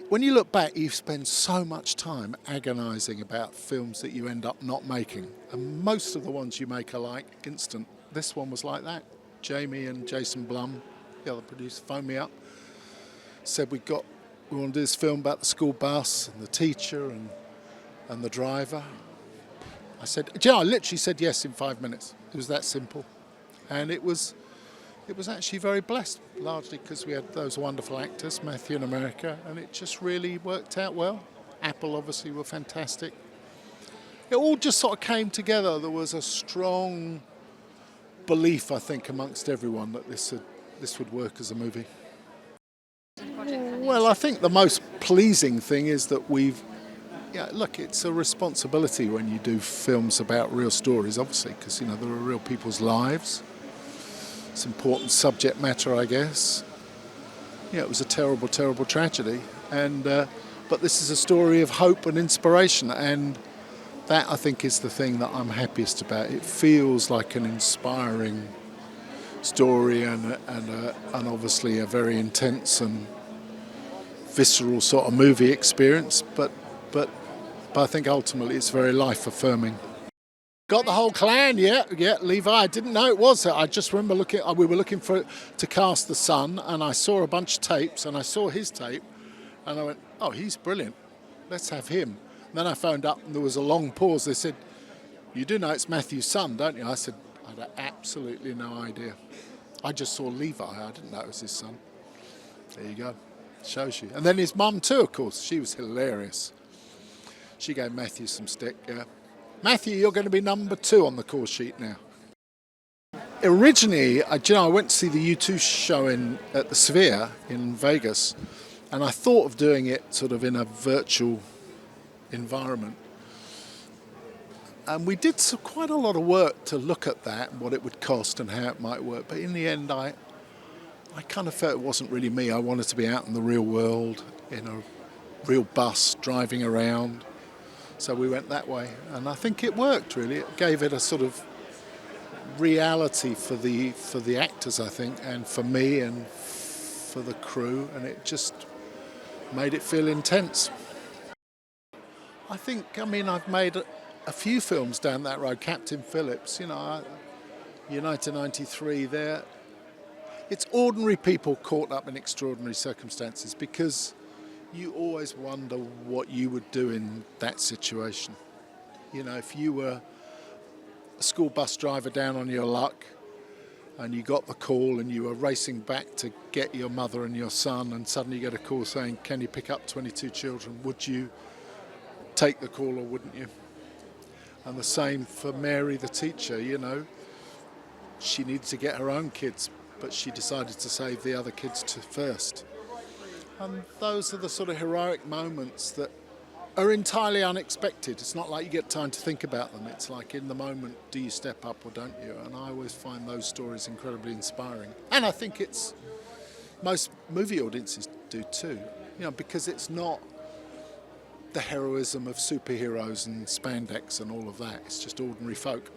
when you look back, you spend so much time agonising about films that you end up not making. And most of the ones you make are like instant. This one was like that. Jamie and Jason Blum, the other producer, phoned me up, said we want to do this film about the school bus and the teacher and the driver. I said, I literally said yes in 5 minutes. It was that simple. And it was actually very blessed, largely because we had those wonderful actors, Matthew and America, and it just really worked out well. Apple obviously were fantastic. It all just sort of came together. There was a strong belief, I think, amongst everyone that this would work as a movie. Well, I think the most pleasing thing is that look, it's a responsibility when you do films about real stories, obviously, because, there are real people's lives. It's important subject matter, I guess. It was a terrible, terrible tragedy, but this is a story of hope and inspiration, and that, I think, is the thing that I'm happiest about. It feels like an inspiring story and obviously a very intense and visceral sort of movie experience, but I think ultimately it's very life-affirming. Got the whole clan, yeah, Levi. I didn't know it was. I just remember we were looking to cast the son, and I saw a bunch of tapes, and I saw his tape, and I went, oh, he's brilliant. Let's have him. And then I phoned up, and there was a long pause. They said, you do know it's Matthew's son, don't you? I said, I had absolutely no idea. I just saw Levi. I didn't know it was his son. There you go. Shows you. And then his mum too, of course. She was hilarious. She gave Matthew some stick, yeah. Matthew, you're going to be number 2 on the call sheet now. Originally, I went to see the U2 show at the Sphere in Vegas, and I thought of doing it sort of in a virtual environment. And we did quite a lot of work to look at that, what it would cost and how it might work. But in the end, I kind of felt it wasn't really me. I wanted to be out in the real world, in a real bus, driving around. So we went that way, and I think it worked, really. It gave it a sort of reality for the actors, I think, and for me and for the crew, and it just made it feel intense. I've made a few films down that road. Captain Phillips, United 93 there. It's ordinary people caught up in extraordinary circumstances, because you always wonder what you would do in that situation. If you were a school bus driver down on your luck and you got the call and you were racing back to get your mother and your son, and suddenly you get a call saying, can you pick up 22 children? Would you take the call or wouldn't you? And the same for Mary, the teacher, She needed to get her own kids, but she decided to save the other kids first. And those are the sort of heroic moments that are entirely unexpected. It's not like you get time to think about them. It's like, in the moment, do you step up or don't you? And I always find those stories incredibly inspiring. And I think most movie audiences do too, because it's not the heroism of superheroes and spandex and all of that. It's just ordinary folk.